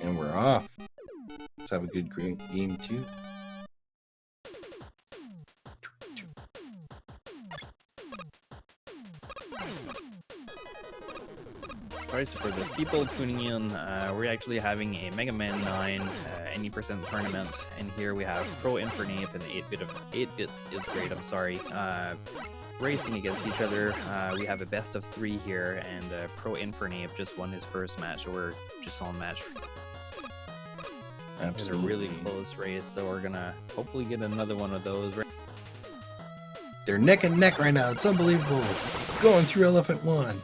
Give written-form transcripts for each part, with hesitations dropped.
And we're off. Let's have a good game too. Alright, so for the people tuning in, we're actually having a MM9 Any Tournament, and here we have ProInfernape and 8bitisgr8, I'm sorry, racing against each other. We have a best of 3 here, and ProInfernape just won his first match, so we're just on match. Absolutely. It's a really close race, so we're gonna hopefully get another one of those. They're neck and neck right now. It's unbelievable. Going through Elephant 1.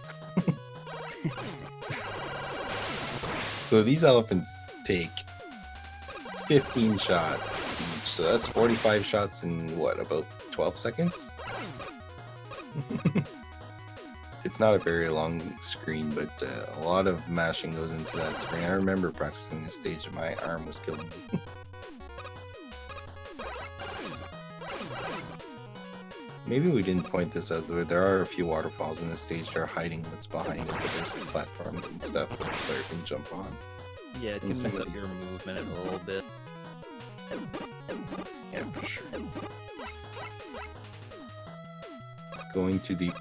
So these elephants take 15 shots each. So that's 45 shots in what, about 12 seconds? It's not a very long screen, but a lot of mashing goes into that screen. I remember practicing this stage and my arm was killing me. Maybe we didn't point this out, though. There are a few waterfalls in this stage that are hiding what's behind it, but there's like platforms and stuff that the player can jump on. Yeah, it can mess up your movement a little bit. Yeah, for sure. Going to the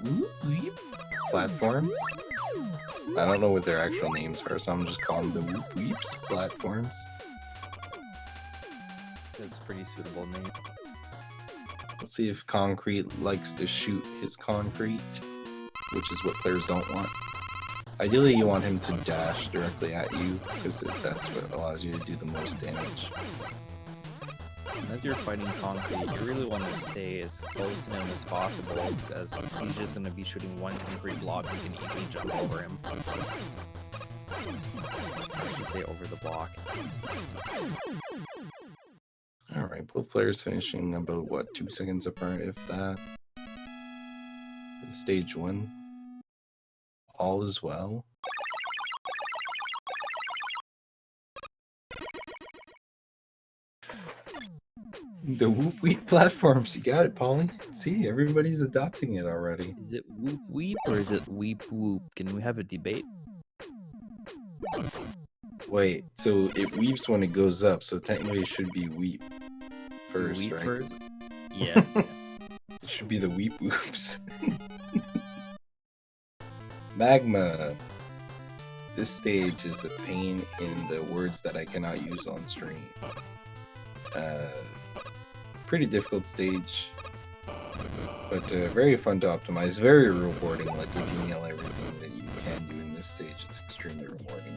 platforms. I don't know what their actual names are, so I'm just calling them the Weeps platforms. That's a pretty suitable name. Let's see if Concrete likes to shoot his concrete, which is what players don't want. Ideally, you want him to dash directly at you, because that's what allows you to do the most damage. As you're fighting Concrete, you really want to stay as close to him as possible, because he's just going to be shooting one concrete block and you can easily jump over him. I should say over the block. Alright, both players finishing about, what, 2 seconds apart, if that. Stage 1. All is well. The Whoop Weep platforms, you got it, Polly. See, everybody's adopting it already. Is it Whoop Weep or is it Weep Whoop? Can we have a debate? Wait, so it weeps when it goes up, so technically it should be weep first, Weep right? first? Yeah. It should be the weep whoops. Magma. This stage is a pain in the words that I cannot use on stream. Pretty difficult stage, but very fun to optimize. Very rewarding. Like if you nail everything that you can do in this stage, it's extremely rewarding.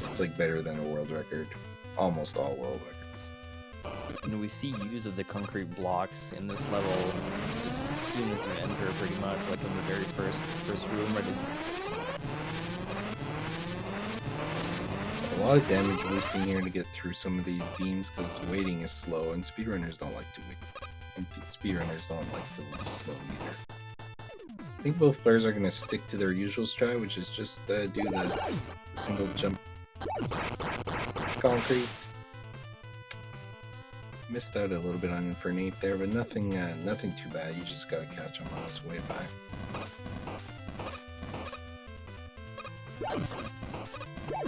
It's like better than a world record. Almost all world records. And we see use of the concrete blocks in this level as soon as you enter, pretty much, like in the very first room. A lot of damage boosting here to get through some of these beams because waiting is slow, and speedrunners don't like to wait. And speedrunners don't like to be slow either. I think both players are going to stick to their usual strat, which is just do the single jump concrete. Missed out a little bit on Infernape there, but nothing too bad. You just gotta catch him on his way back.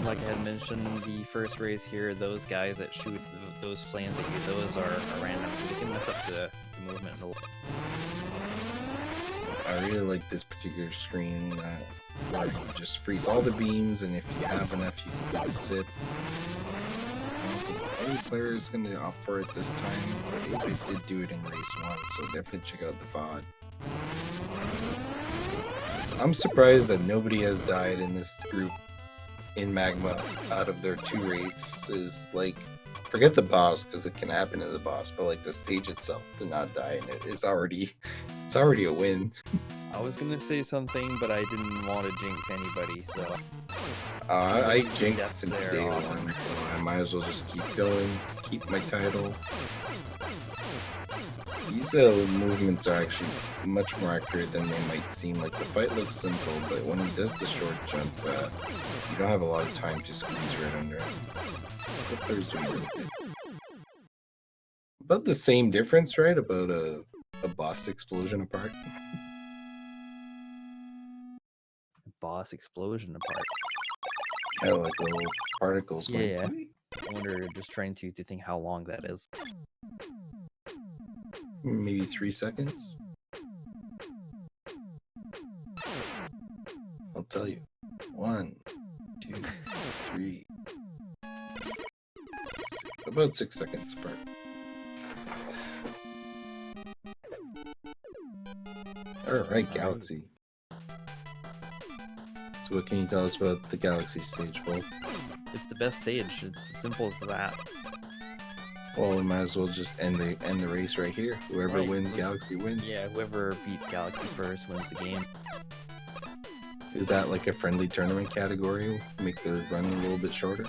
Like I had mentioned, the first race here, those guys that shoot those flames at you, those are random. They can mess up the movement a little. I really like this particular screen where you just freeze all the beams, and if you have enough, you can get a zip. Any player is going to opt for it this time, but 8bit did do it in race 1, so definitely check out the VOD. I'm surprised that nobody has died in this group in Magma out of their 2 races. Like, forget the boss, because it can happen to the boss, but like the stage itself to not die in it is already, it's already a win. I was gonna say something, but I didn't want to jinx anybody, so... I jinxed since day 1, so I might as well just keep going, keep my title. These movements are actually much more accurate than they might seem. Like, the fight looks simple, but when he does the short jump, you don't have a lot of time to squeeze right under him. The player's doing really good. About the same difference, right? About a boss explosion apart. boss explosion apart. Yeah, like little particles going. Yeah. I wonder, just trying to think how long that is. Maybe 3 seconds. I'll tell you. 1, 2, 3. About 6 seconds apart. Alright, Galaxy. So what can you tell us about the Galaxy stage, Wolf? It's the best stage. It's as simple as that. Well, we might as well just end the race right here. Whoever Right. wins, Galaxy wins. Yeah, whoever beats Galaxy first wins the game. Is that like a friendly tournament category? Make the run a little bit shorter?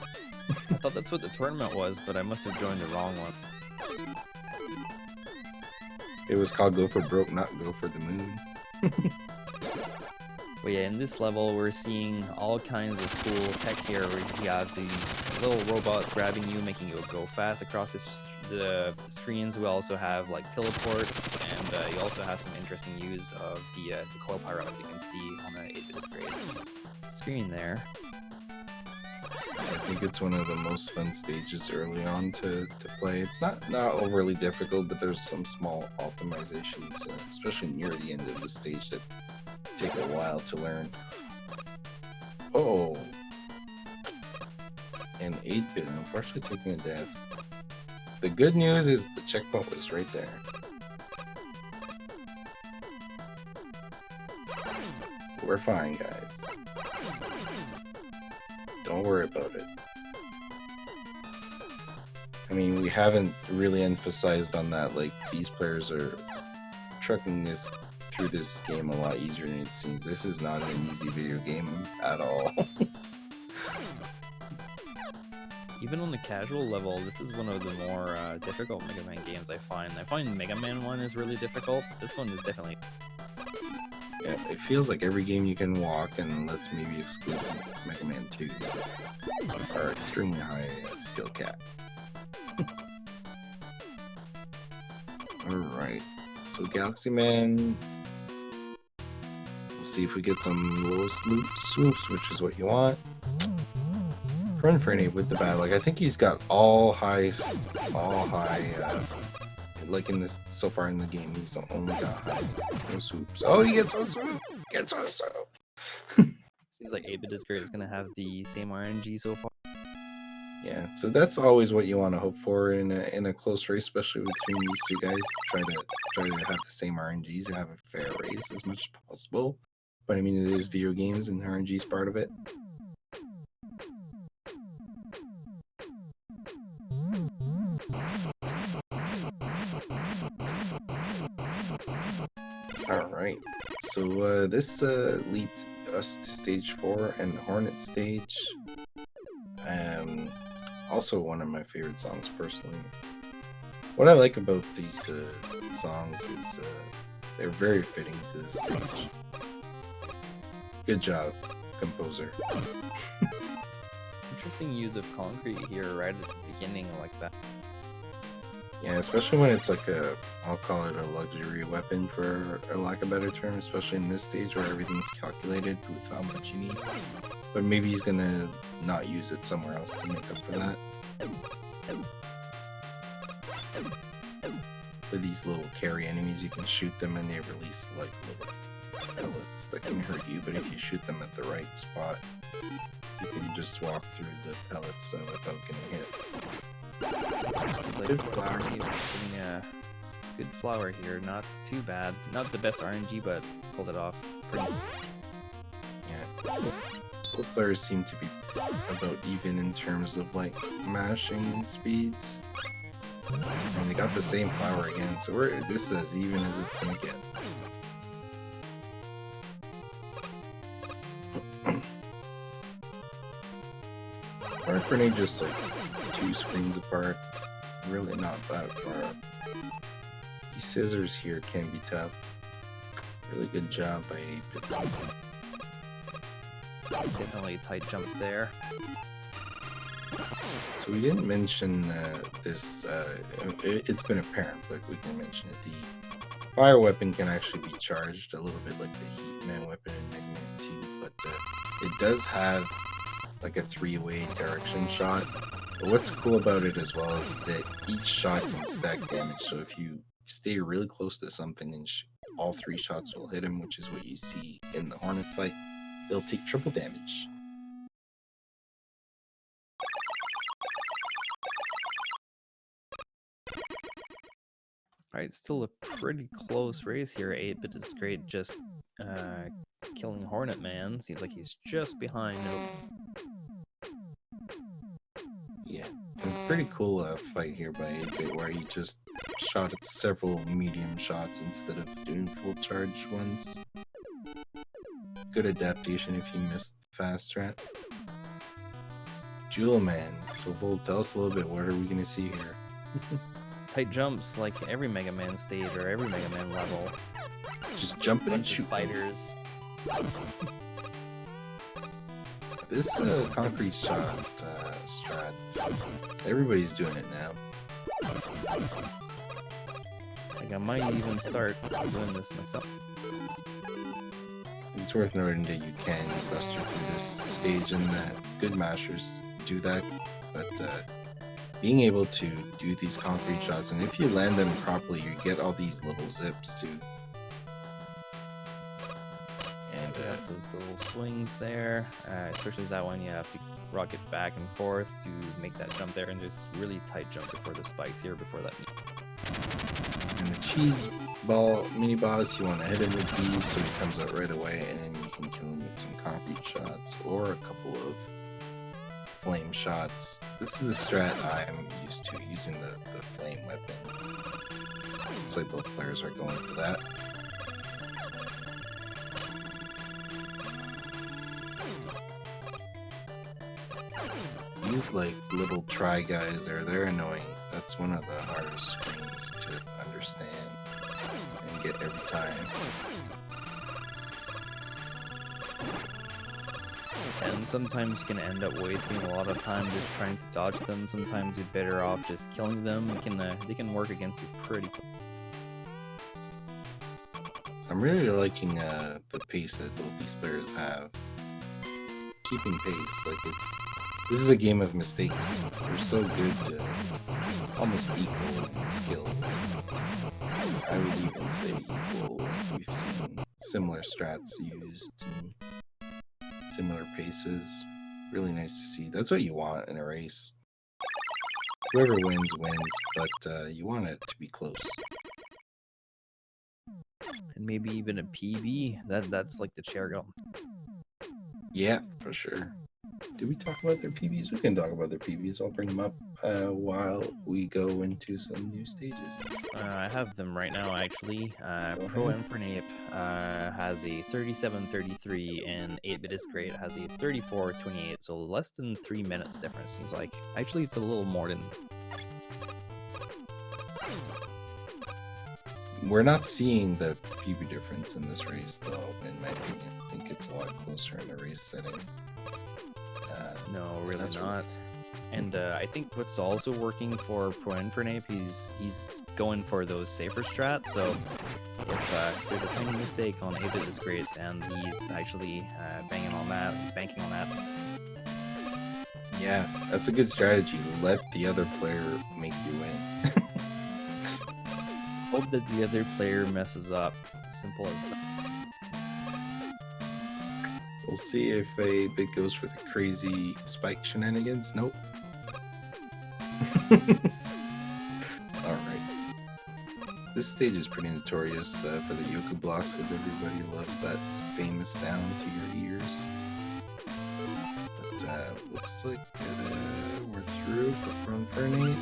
I thought that's what the tournament was, but I must have joined the wrong one. It was called Go for Broke, not Go for the Moon. But yeah, in this level, we're seeing all kinds of cool tech here, where you have these little robots grabbing you, making you go fast across the screens. We also have like teleports, and you also have some interesting use of the coil pyro, as you can see on the 8bitisgr8 screen there. I think it's one of the most fun stages early on to play. It's not overly difficult, but there's some small optimizations, especially near the end of the stage, that take a while to learn. Oh, and 8-bit, unfortunately taking a death. The good news is the checkpoint was right there. We're fine, guys. Don't worry about it. I mean, we haven't really emphasized on that, like, these players are trucking this through this game a lot easier than it seems. This is not an easy video game at all. Even on the casual level, this is one of the more difficult Mega Man games I find. I find Mega Man 1 is really difficult. This one is definitely... Yeah, it feels like every game you can walk, and let's maybe exclude Mega Man 2, are extremely high skill cap. Alright, so Galaxy Man, we'll see if we get some low swoops, which is what you want. ProInfernape with the bad luck. I think he's got all high, like in this, so far in the game, he's only got high, no swoops. Oh, he gets one swoop! Gets one swoop! Seems like 8bitisgr8 is going to have the same RNG so far. Yeah, so that's always what you want to hope for in a close race, especially between these two guys. Try to have the same RNG to have a fair race as much as possible. But I mean, it is video games, and RNG is part of it. Alright, so this leads us to stage 4 and Hornet stage. Also one of my favorite songs personally. What I like about these songs is they're very fitting to the stage. Good job, composer. Interesting use of concrete here right at the beginning like that. Yeah, especially when it's like I'll call it a luxury weapon for a lack of a better term, especially in this stage where everything's calculated with how much you need. But maybe he's gonna not use it somewhere else to make up for that. With these little carry enemies, you can shoot them and they release like little pellets that can hurt you, but if you shoot them at the right spot, you can just walk through the pellets without getting hit. Like Good flower. Good flower here, not too bad. Not the best RNG, but pulled it off. Pretty... Yeah. Both players seem to be about even in terms of like mashing speeds. And they got the same flower again, so this is as even as it's gonna get. ProInfernape just like 2 screens apart, really not that far up. These scissors here can be tough. Really good job by 8-bit. Definitely tight jumps there. So we didn't mention this, it's been apparent, but we can mention it. The fire weapon can actually be charged a little bit like the Heatman weapon in Mega Man 2, but It does have like a 3-way direction shot. But what's cool about it as well is that each shot can stack damage. So if you stay really close to something and all 3 shots will hit him, which is what you see in the Hornet fight, they'll take triple damage. Alright, still a pretty close race here. 8bitisgr8 just killing Hornet Man. Seems like he's just behind. Yeah, and pretty cool fight here by 8bit where he just shot at several medium shots instead of doing full charge ones. Good adaptation if you missed the fast strat. Jewel Man. So Bolt, tell us a little bit, what are we gonna see here? Tight jumps like every Mega Man stage or every Mega Man level. Just jumping and shooting. Fighters. This concrete shot strat, everybody's doing it now. Like I might even start doing this myself. It's worth noting that you can buster through this stage and that good masters do that, but being able to do these concrete shots, and if you land them properly, you get all these little zips too. And those little swings there, especially that one, you have to rock it back and forth to make that jump there, and just really tight jump before the spikes here, before that. And the cheese ball mini boss, you want to hit him with these so he comes out right away, and then you can kill him with some concrete shots or a couple of flame shots. This is the strat I'm used to, using the flame weapon. Looks like both players are going for that. These like little try guys they're annoying. That's one of the hardest screens to understand and get every time. And sometimes you can end up wasting a lot of time just trying to dodge them. Sometimes you're better off just killing them. They can work against you pretty quick. I'm really liking the pace that both these players have. Keeping pace, like this is a game of mistakes. They're so good to almost equal in skill. I would even say equal. We've seen similar strats used and similar paces. Really nice to see. That's what you want in a race. Whoever wins, but you want it to be close. And maybe even a PB. That's like the cherry on. Yeah, for sure. Did we talk about their PBs? We can talk about their PBs. I'll bring them up while we go into some new stages. I have them right now, actually. ProInfernape has a 37-33, and 8bitisgr8 has a 34-28, so less than 3 minutes difference, seems like. Actually, it's a little more than... We're not seeing the PB difference in this race, though, in my opinion. I think it's a lot closer in a race setting. No, really not. And I think what's also working for ProInfernape, he's going for those safer strats. So if there's a tiny mistake on 8bitisgr8, and he's actually banking on that. Yeah, that's a good strategy. Let the other player make you win. Hope that the other player messes up. Simple as that. We'll see if a bit goes for the crazy spike shenanigans. Nope. Alright. This stage is pretty notorious for the Yoku blocks because everybody loves that famous sound to your ears. But looks like we're through for ProInfernape.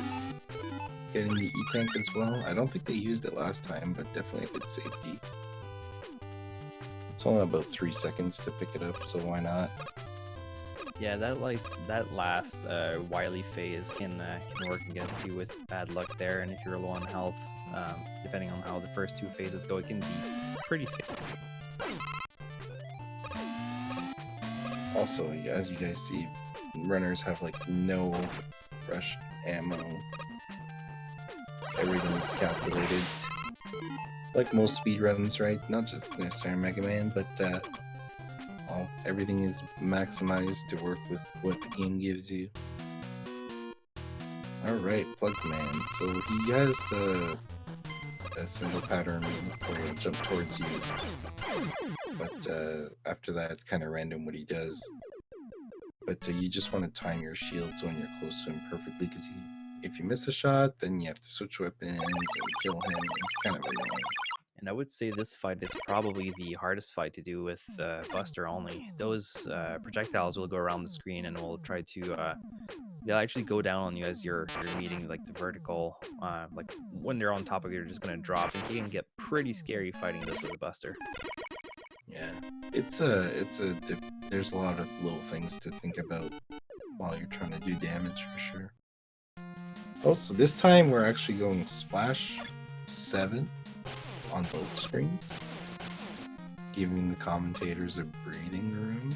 Getting the E-Tank as well. I don't think they used it last time, but definitely a good safety. It's only about 3 seconds to pick it up, so why not? Yeah, that last Wily phase can work against you with bad luck there, and if you're low on health, depending on how the first 2 phases go, it can be pretty scary. Also, as you guys see, runners have like no rush ammo. Everything's calculated. Like most speedruns, right? Not just necessarily Mega Man, but everything is maximized to work with what the game gives you. Alright, Plugman. So he has a single pattern where he'll jump towards you. But after that, it's kind of random what he does. But you just want to time your shields when you're close to him perfectly, because if you miss a shot, then you have to switch weapons and kill him. It's kind of annoying. And I would say this fight is probably the hardest fight to do with Buster only. Those projectiles will go around the screen and will try to they'll actually go down on you as you're meeting like the vertical. Like when they're on top of you, they're just gonna drop, and it can get pretty scary fighting this with a Buster. Yeah, there's a lot of little things to think about while you're trying to do damage for sure. Also, this time we're actually going Splash 7 on both screens, giving the commentators a breathing room.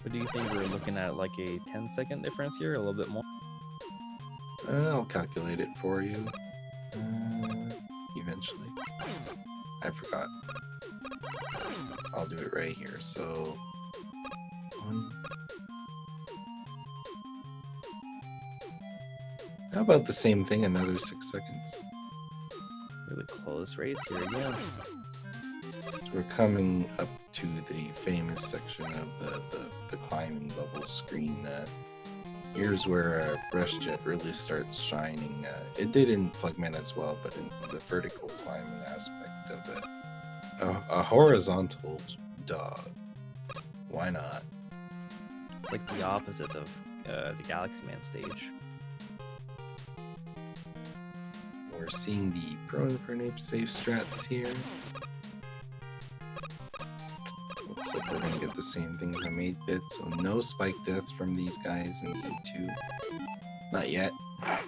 What do you think? We're looking at like a 10-second difference here, a little bit more? I'll calculate it for you. Eventually. I forgot. I'll do it right here. So, 1. How about the same thing, another 6 seconds? Really close race here again. So we're coming up to the famous section of the climbing bubble screen. Here's where Brush Jet really starts shining. It did in Plugman as well, but in the vertical climbing aspect of it. A horizontal dog. Why not? It's like the opposite of the Galaxy Man stage. We're seeing the ProInfernape safe strats here. Looks like we're gonna get the same thing from 8-bit, so no spike deaths from these guys in E2. Not yet. I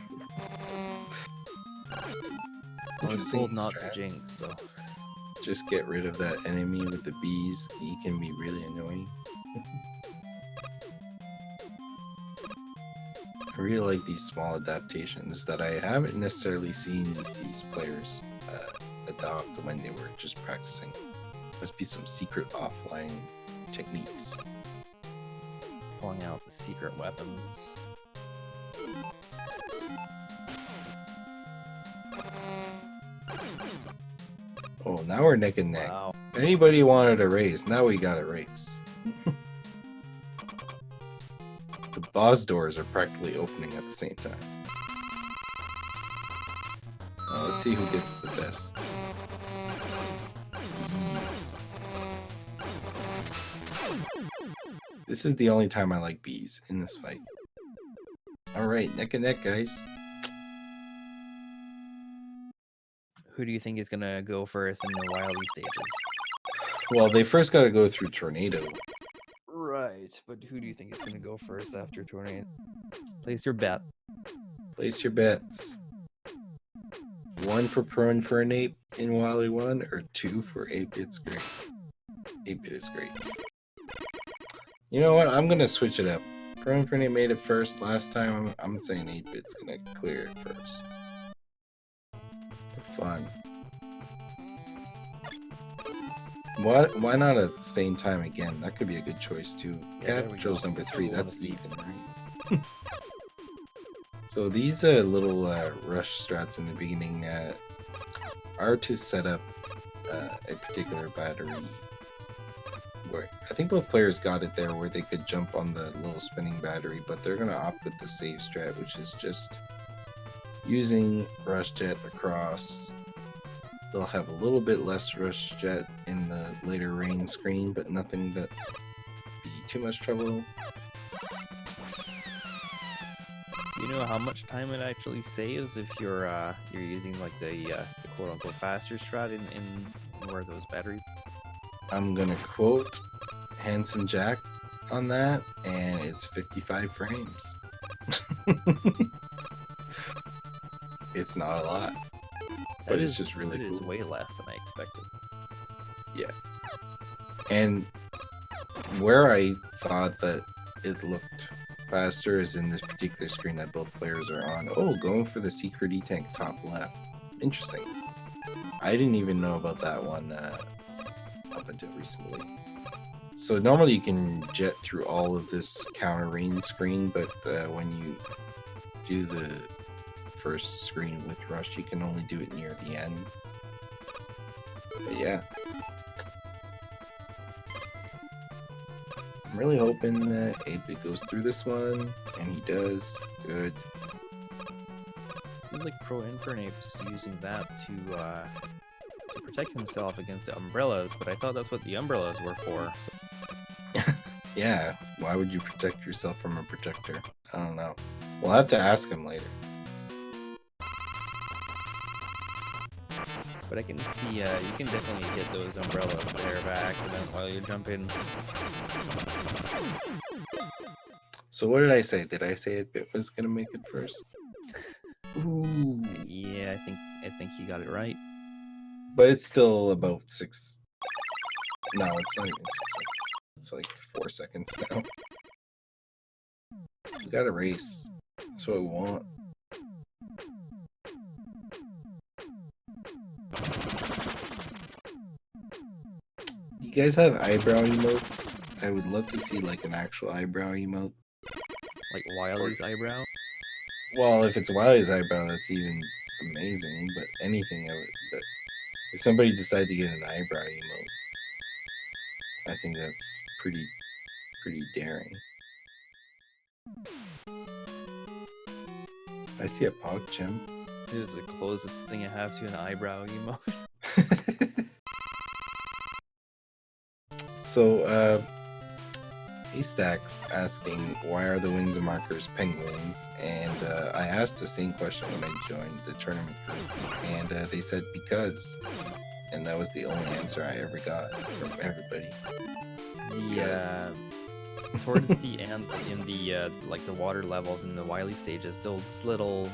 was told not to jinx, though. Just get rid of that enemy with the bees. He can be really annoying. I really like these small adaptations that I haven't necessarily seen these players adopt when they were just practicing. Must be some secret offline techniques. Pulling out the secret weapons. Oh, now we're neck and neck. Wow. If anybody wanted a race, now we got a race. The boss doors are practically opening at the same time. Let's see who gets the best. Bees. This is the only time I like bees in this fight. Alright, neck and neck, guys. Who do you think is gonna go first in the Wily stages? Well, they first gotta go through Tornado. Right, but who do you think is gonna go first after Tornado? Place your bet. Place your bets. 1 for ProInfernape in Wily 1, or 2 for 8bitisgr8. 8-bit is great. You know what? I'm gonna switch it up. ProInfernape made it first last time. I'm saying 8-bit's gonna clear it first. For fun. Why not at the same time again? That could be a good choice too. Yeah, Cat chose number 3. That's even, right? So these little rush strats in the beginning are to set up a particular battery. Where I think both players got it there, where they could jump on the little spinning battery, but they're gonna opt with the save strat, which is just using Rush Jet across. They'll have a little bit less Rush Jet in the later rain screen, but nothing that be too much trouble. You know how much time it actually saves if you're using like the quote unquote faster strat in where those batteries? I'm gonna quote Handsome Jack on that, and it's 55 frames. It's not a lot, but it's just really cool. It is way less than I expected. Yeah. And where I thought that it looked faster is in this particular screen that both players are on. Oh, going for the secret E-Tank top left. Interesting. I didn't even know about that one up until recently. So normally you can jet through all of this counter rain screen, but when you do the first screen with Rush, you can only do it near the end. But yeah. I'm really hoping that 8-bit goes through this one, and he does. Good. Seems like ProInfernape's using that to protect himself against the umbrellas, but I thought that's what the umbrellas were for. So. Yeah, why would you protect yourself from a protector? I don't know. We'll have to ask him later. But I can see you can definitely hit those umbrellas there by accident while you're jumping. So what did I say? Did I say 8-bit was gonna make it first? Ooh. Yeah, I think you got it right. But it's still about 6. No, it's not even 6 seconds. It's like 4 seconds now. We got a race. That's what we want. You guys have eyebrow emotes? I would love to see like an actual eyebrow emote. Like Wily's eyebrow? Well, if it's Wily's eyebrow, that's even amazing, but anything of it. But if somebody decided to get an eyebrow emote, I think that's pretty daring. I see a PogChamp. This is the closest thing I have to an eyebrow emote. So, Haystack's asking, why are the wings and markers penguins? And I asked the same question when I joined the tournament group, and they said because. And that was the only answer I ever got from everybody. Towards the end, in the like the water levels in the Wily stages, those little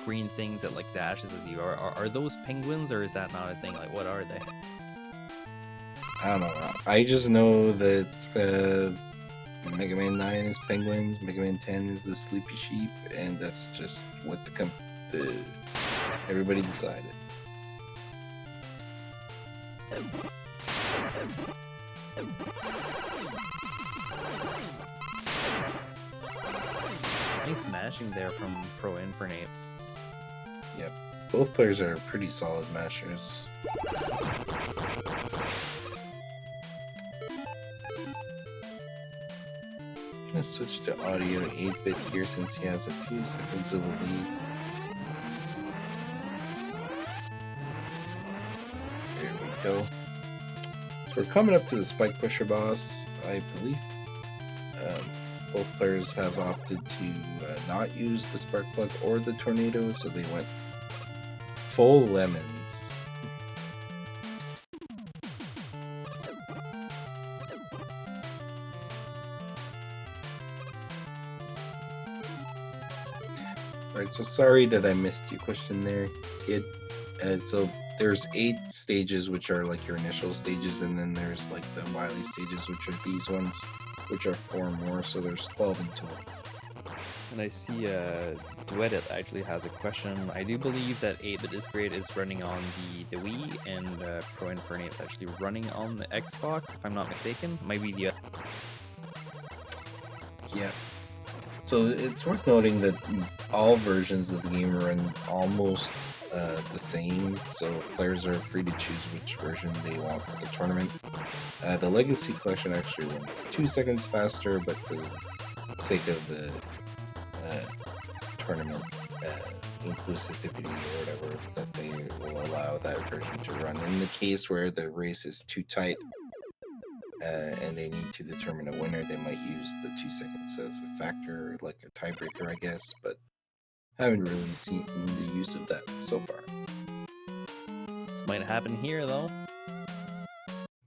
green that like dashes as you are those penguins, or is that not a thing? Like, what are they? I don't know. I just know that Mega Man 9 is penguins, Mega Man 10 is the sleepy sheep, and that's just what the everybody decided. Nice mashing there from ProInfernape. Yep. Both players are pretty solid mashers. I'm gonna switch to audio to 8-bit here since he has a few seconds of a lead. There we go. So we're coming up to the Spike Pusher boss, I believe. Both players have opted to not use the Spark Plug or the Tornado, so they went full lemons. Alright, so sorry that I missed your question there, kid. So there's 8 stages, which are like your initial stages, and then there's like the Wily stages, which are these ones, which are 4 more, so there's 12 in total. And I see Duetted actually has a question. I do believe that 8bitisgr8 is running on the Wii, and ProInfernape is actually running on the Xbox, if I'm not mistaken. Might be the... Yeah. So it's worth noting that all versions of the game run almost the same, so players are free to choose which version they want for the tournament. The Legacy Collection actually runs 2 seconds faster, but for the sake of the tournament inclusivity or whatever, that they will allow that version to run. In the case where the race is too tight and they need to determine a winner, they might use the 2 seconds as a factor, like a tiebreaker, I guess, but haven't really seen the use of that so far. This might happen here, though.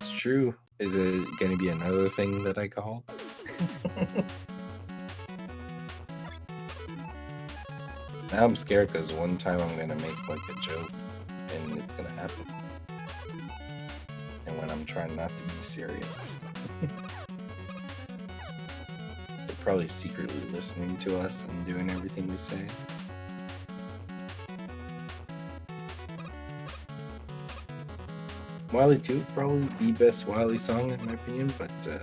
It's true. Is it going to be another thing that I called? Now I'm scared because one time I'm going to make like a joke and it's going to happen. And when I'm trying not to be serious. They're probably secretly listening to us and doing everything we say. Wily 2, probably the best Wily song in my opinion, but I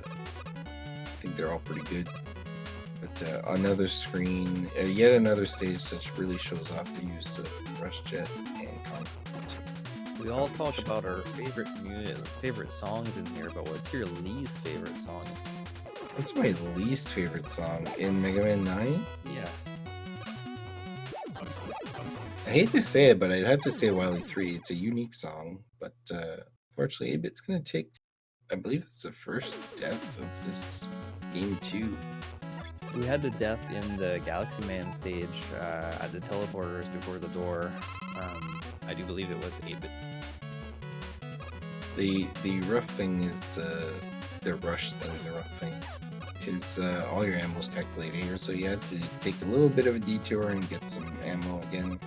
think they're all pretty good. But another screen, yet another stage that really shows off the use of Rush Jet and Concrete. We all talk about our favorite songs in here, but what's your least favorite song? What's my least favorite song in Mega Man 9? Yes. I hate to say it, but I'd have to say Wily 3. It's a unique song, but fortunately, 8bit's gonna take, I believe it's the first death of this game 2. We had the death in the Galaxy Man stage at the teleporters before the door. I do believe it was 8bit. The rough thing is the rush thing. The rough thing is all your ammo's calculated here, so you have to take a little bit of a detour and get some ammo again.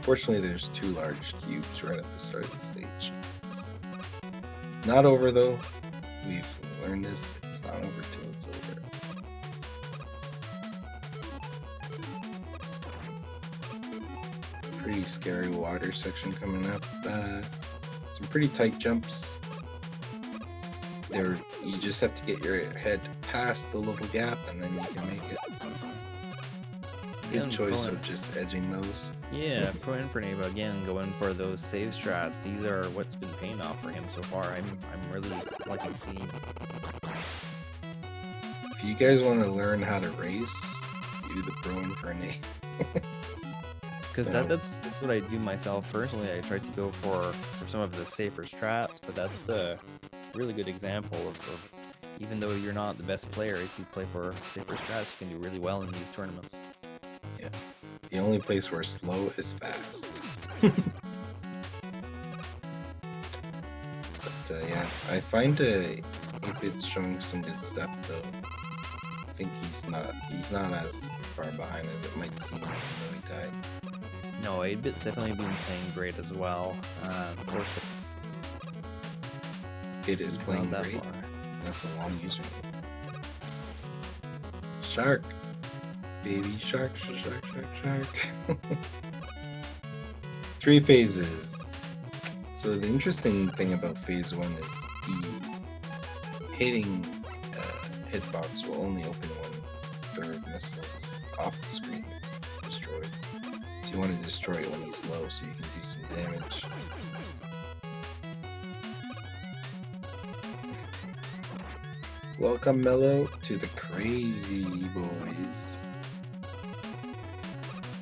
Fortunately, there's 2 large cubes right at the start of the stage. Not over though. We've learned this. It's not over till it's over. Pretty scary water section coming up. Some pretty tight jumps. There, you just have to get your head past the little gap, and then you can make it. Good choice of just edging those. Yeah, ProInfernape again going for those save strats. These are what's been paying off for him so far. I'm really liking seeing. If you guys want to learn how to race, do the ProInfernape. Because that's what I do myself personally. I try to go for some of the safer strats, but that's a really good example of even though you're not the best player, if you play for safer strats, you can do really well in these tournaments. Yeah, the only place where slow is fast. But yeah, I find 8bit's showing some good stuff though. I think he's not as far behind as it might seem when he died. No, 8bit's definitely been playing great as well. It is playing great. That's a long user. Shark! Baby shark, shark. 3 phases. So the interesting thing about phase 1 is the hitting hitbox will only open 1/3 missiles off the screen destroyed. So you want to destroy it when he's low so you can do some damage. Welcome, Mello, to the crazy boys.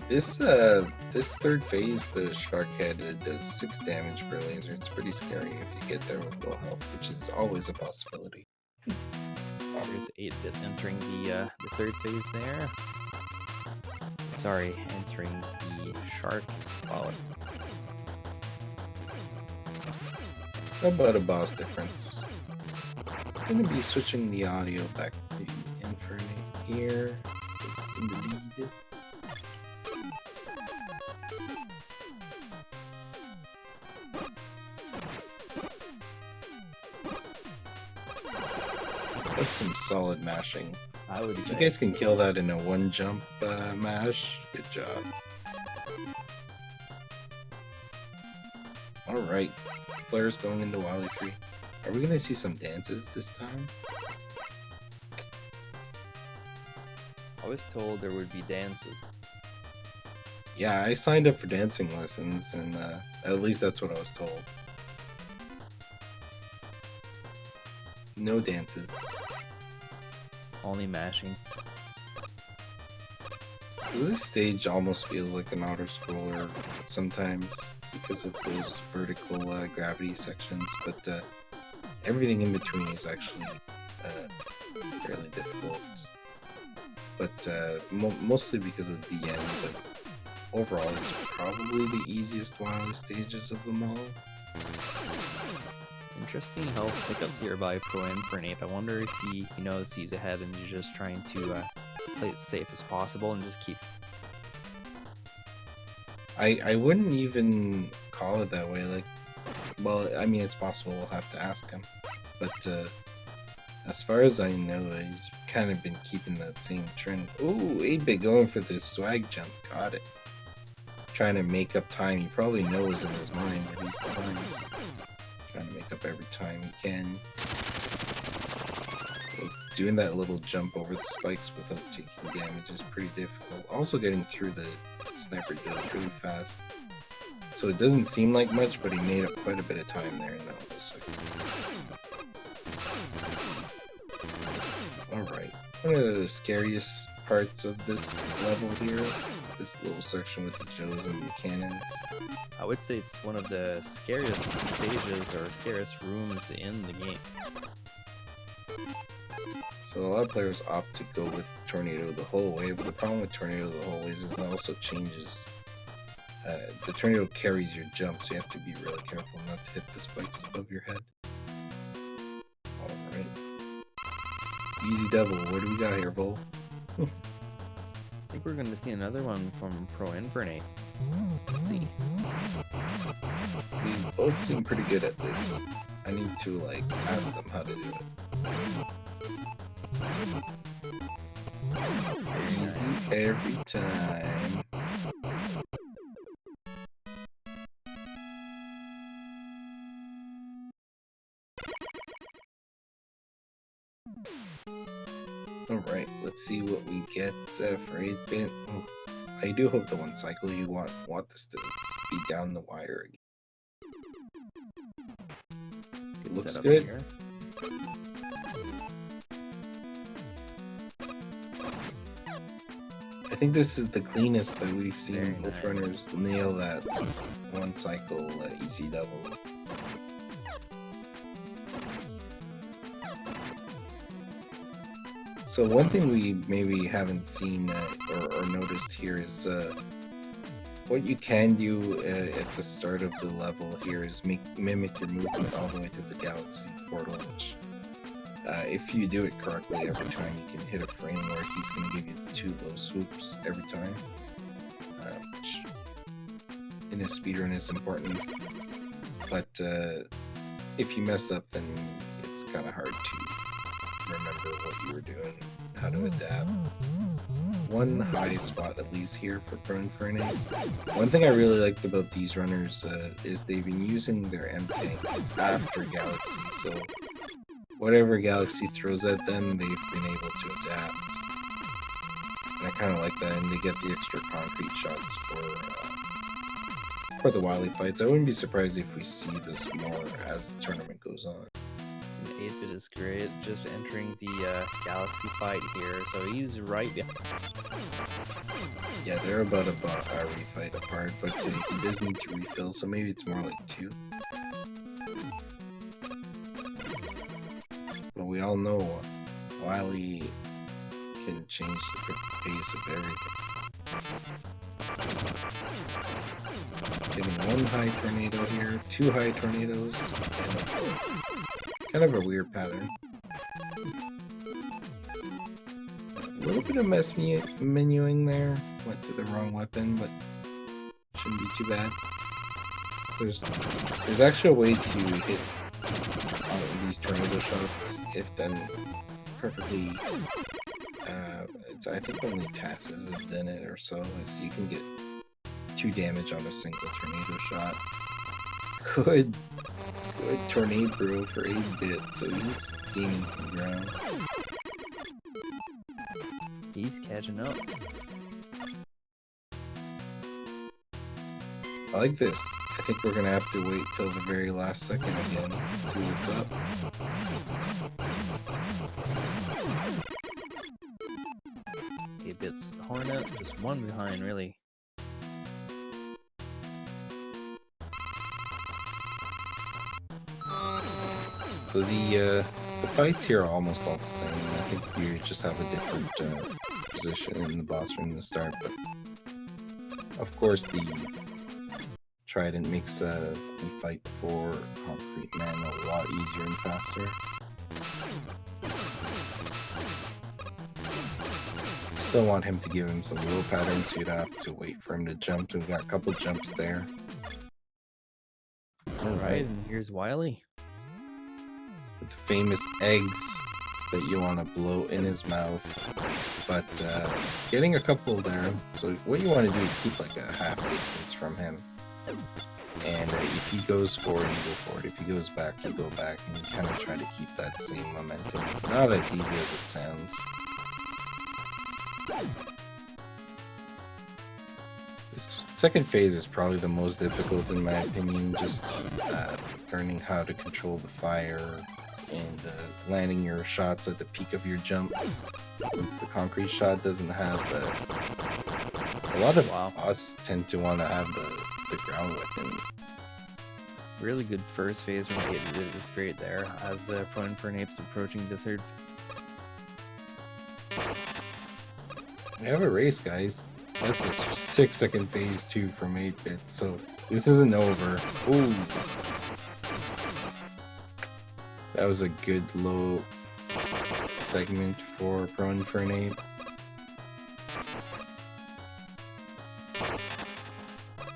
This 3rd phase, the shark head, it does 6 damage per laser. It's pretty scary if you get there with low health, which is always a possibility. There's 8bit entering the 3rd phase there. Sorry, entering the shark quality. How about a boss difference? I'm going to be switching the audio back to Infernape here. It's in the lead. That's some solid mashing. I would If say. you guys can kill that in a 1-jump mash, good job. Alright, players going into Wily 3. Are we gonna see some dances this time? I was told there would be dances. Yeah, I signed up for dancing lessons, and at least that's what I was told. No dances. Only mashing. So this stage almost feels like an auto-scroller sometimes because of those vertical gravity sections, but everything in between is actually fairly difficult. But mostly because of the end, but overall it's probably the easiest Wily stages of them all. Interesting health pickups here by ProInfernape. I wonder if he knows he's ahead and he's just trying to play it safe as possible and just keep... I wouldn't even call it that way. Like, well, I mean, it's possible. We'll have to ask him. But as far as I know, he's kind of been keeping that same trend. Ooh, 8bit going for this swag jump. Got it. Trying to make up time. He probably knows in his mind that he's behind. Trying to make up every time you can. So doing that little jump over the spikes without taking damage is pretty difficult. Also getting through the sniper drill really fast. So it doesn't seem like much, but he made up quite a bit of time there in that whole second. Alright, one of the scariest parts of this level here, this little section with the Joes and the cannons. I would say it's one of the scariest stages or scariest rooms in the game. So a lot of players opt to go with Tornado the whole way, but the problem with Tornado the whole way is it also changes. The Tornado carries your jump, so you have to be really careful not to hit the spikes above your head. Alright. Easy double, what do we got here, Bull? I think we're going to see another one from ProInfernape. Let's see. We both seem pretty good at this. I need to, like, ask them how to do it. Easy every time. Alright, let's see what we get for 8-bit. Oh, I do hope the one cycle you want this to speed down the wire again. It looks good. Here. I think this is the cleanest that we've seen Very both nice. runners nail that one cycle easy double. So one thing we maybe haven't seen or noticed here is what you can do at the start of the level here is mimic your movement all the way to the galaxy portal, which if you do it correctly every time you can hit a frame where he's going to give you 2 low swoops every time, which in a speedrun is important, but if you mess up then it's kind of hard to remember what you were doing, how to adapt. One high spot at least here for ProInfernape. One thing I really liked about these runners is they've been using their M-Tank after Galaxy, so whatever Galaxy throws at them, they've been able to adapt. And I kind of like that, and they get the extra concrete shots for the Wily fights. I wouldn't be surprised if we see this more as the tournament goes on. 8bitisgr8 just entering the galaxy fight here, so he's right behind. Yeah, they're about a refight apart, but he does need to refill, so maybe it's more like 2. But we all know Wily can change the pace of everything. Getting one high tornado here, 2 high tornadoes, and kind of a weird pattern. A little bit of menuing there. Went to the wrong weapon, but shouldn't be too bad. There's actually a way to hit all of these tornado shots if done perfectly. I think only Tasses have done it or so. Is you can get 2 damage on a single tornado shot. Good tornado for 8-bit, so he's gaining some ground. He's catching up. I like this. I think we're gonna have to wait till the very last second again to see what's up. 8-bit's Hornet, just one behind, really. So the fights here are almost all the same. I think you just have a different position in the boss room to start, but of course the Trident makes the fight for Concrete Man a lot easier and faster. Still want him to give him some low patterns, so you'd have to wait for him to jump. We've got a couple jumps there. Alright, and here's Wily. With the famous eggs that you want to blow in his mouth, but getting a couple there. So what you want to do is keep like a half distance from him. And if he goes forward, you go forward. If he goes back, you go back, and you kind of try to keep that same momentum. Not as easy as it sounds. This second phase is probably the most difficult in my opinion, just learning how to control the fire and landing your shots at the peak of your jump. Since the concrete shot doesn't have a lot of us tend to want to have the ground weapon. Really good first phase from 8bitisgr8 there, as ProInfernape's approaching the third. We have a race, guys. That's a 6-second phase 2 from 8bit, so this isn't over. Ooh. That was a good low segment for ProInfernape.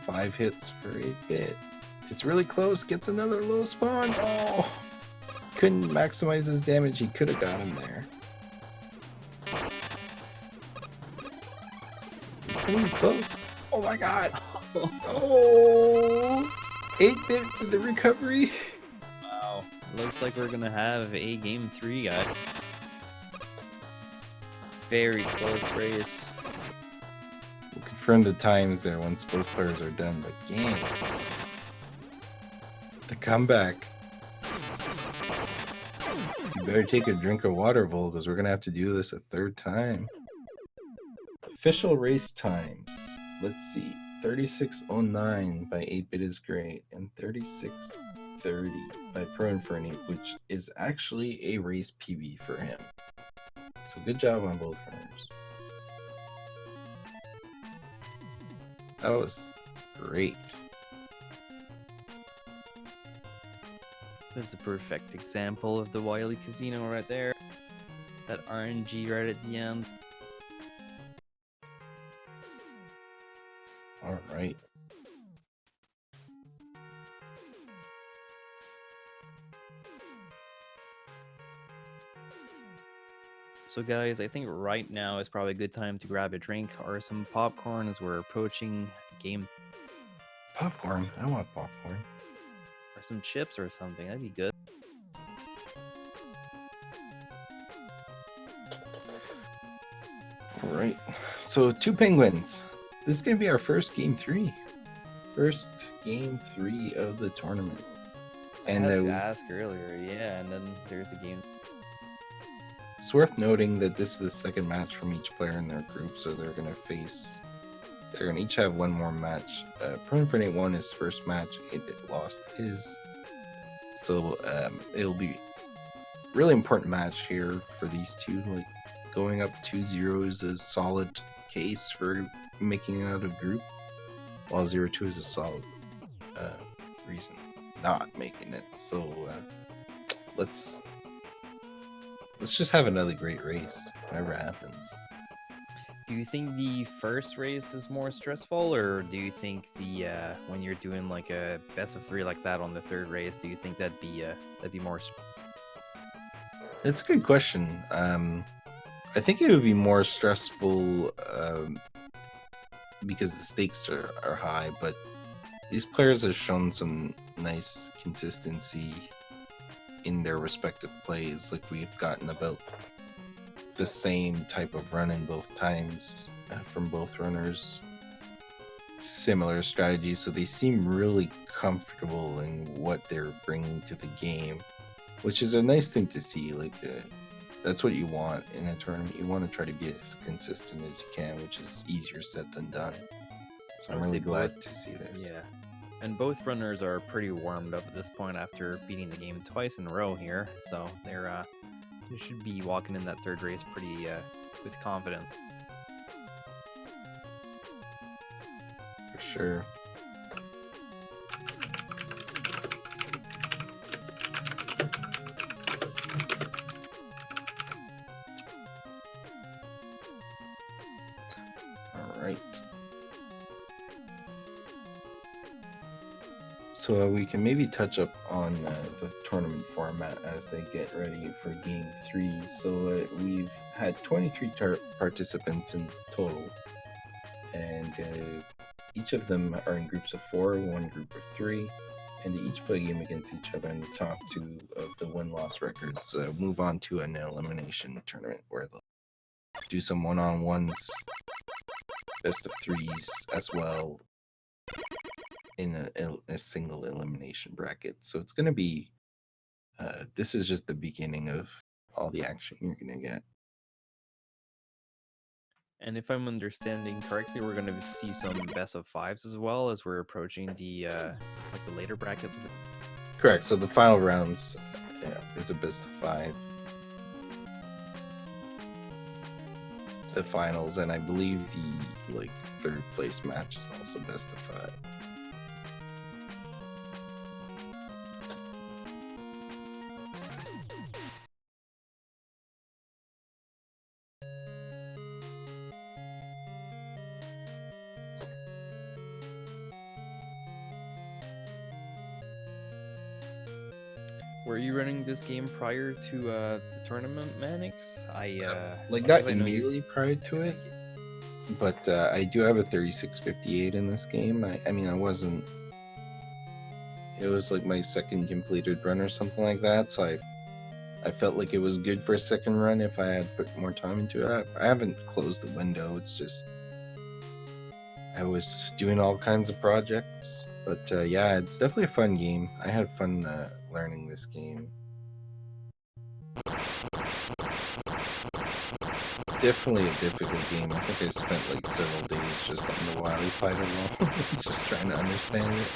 5 hits for 8bit. It's really close, gets another low spawn. Oh! Couldn't maximize his damage, he could have got him there. It's close. Oh my god. Oh! 8bit for the recovery. Wow. Looks like we're gonna have a game 3, guys. Very close race. We'll confirm the times there once both players are done, but game. The comeback. You better take a drink of water, Vol, because we're gonna have to do this a third time. Official race times. Let's see. 36:09 by 8bitisgr8 and 36:30 by ProInfernape, which is actually a race PB for him. So good job on both runners. That was great. That's a perfect example of the Wily Casino right there. That RNG right at the end. Alright. So guys, I think right now is probably a good time to grab a drink or some popcorn as we're approaching game. Popcorn? I want popcorn. Or some chips or something, that'd be good. Alright, so 2 penguins. This is going to be our first game 3. First game 3 of the tournament. And I had to ask earlier, yeah, and then there's a game. It's worth noting that this is the second match from each player in their group, so they're going to each have one more match. ProInfernape won his first match, 8bit lost his. So it'll be a really important match here for these two. Like going up 2-0 is a solid case for making it out of group, while 0-2 is a solid reason not making it. So let's just have another great race, whatever happens. Do you think the first race is more stressful, or do you think the when you're doing like a best of 3 like that on the third race, do you think that'd be more? It's a good question. I think it would be more stressful because the stakes are high, but these players have shown some nice consistency in their respective plays. Like we've gotten about the same type of run in both times from both runners. Similar strategies, so they seem really comfortable in what they're bringing to the game, which is a nice thing to see. Like that's what you want in a tournament. You want to try to be as consistent as you can, which is easier said than done. So I'm really glad to see this. Yeah, and both runners are pretty warmed up at this point after beating the game twice in a row here, so they should be walking in that third race pretty with confidence. For sure. All right. So we can maybe touch up on the tournament format as they get ready for game 3. So we've had 23 participants in total, and Each of them are in groups of 4, one group of 3, and they each play a game against each other, and the top 2 of the win-loss records move on to an elimination tournament where they'll do some one-on-ones, best of 3s as well, in a single elimination bracket. So it's going to be, this is just the beginning of all the action you're going to get. And if I'm understanding correctly, we're going to see some best of 5s as well as we're approaching the like the later brackets of it. Correct. So the final rounds is a best of 5. The finals, and I believe the like 3rd place match is also best of 5. Were you running this game prior to the tournament, Manix? Like because not I know you- immediately prior to it, but I do have a 3658 in this game. I mean, I wasn't. It was like my second completed run or something like that, so I felt like it was good for a second run if I had put more time into it. I haven't closed the window. It's just I was doing all kinds of projects. But yeah, it's definitely a fun game. I had fun learning this game. Definitely a difficult game. I think I spent like several days just on the Wily fight alone, just trying to understand it.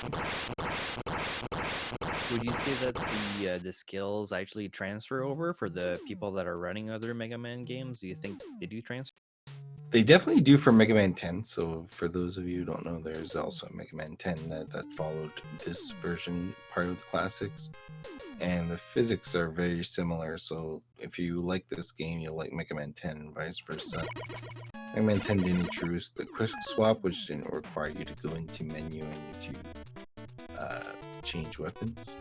Would you say that the skills actually transfer over for the people that are running other Mega Man games? Do you think they do transfer? They definitely do for Mega Man 10. So for those of you who don't know, there's also a Mega Man 10 that followed this version, part of the classics. And the physics are very similar. So if you like this game, you'll like Mega Man 10 and vice versa. Mega Man 10 didn't introduce the quick swap, which didn't require you to go into menu and to change weapons.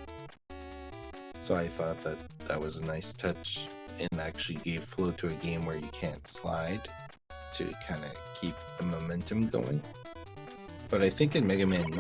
So I thought that was a nice touch and actually gave flow to a game where you can't slide to kind of keep the momentum going. But I think in Mega Man 9,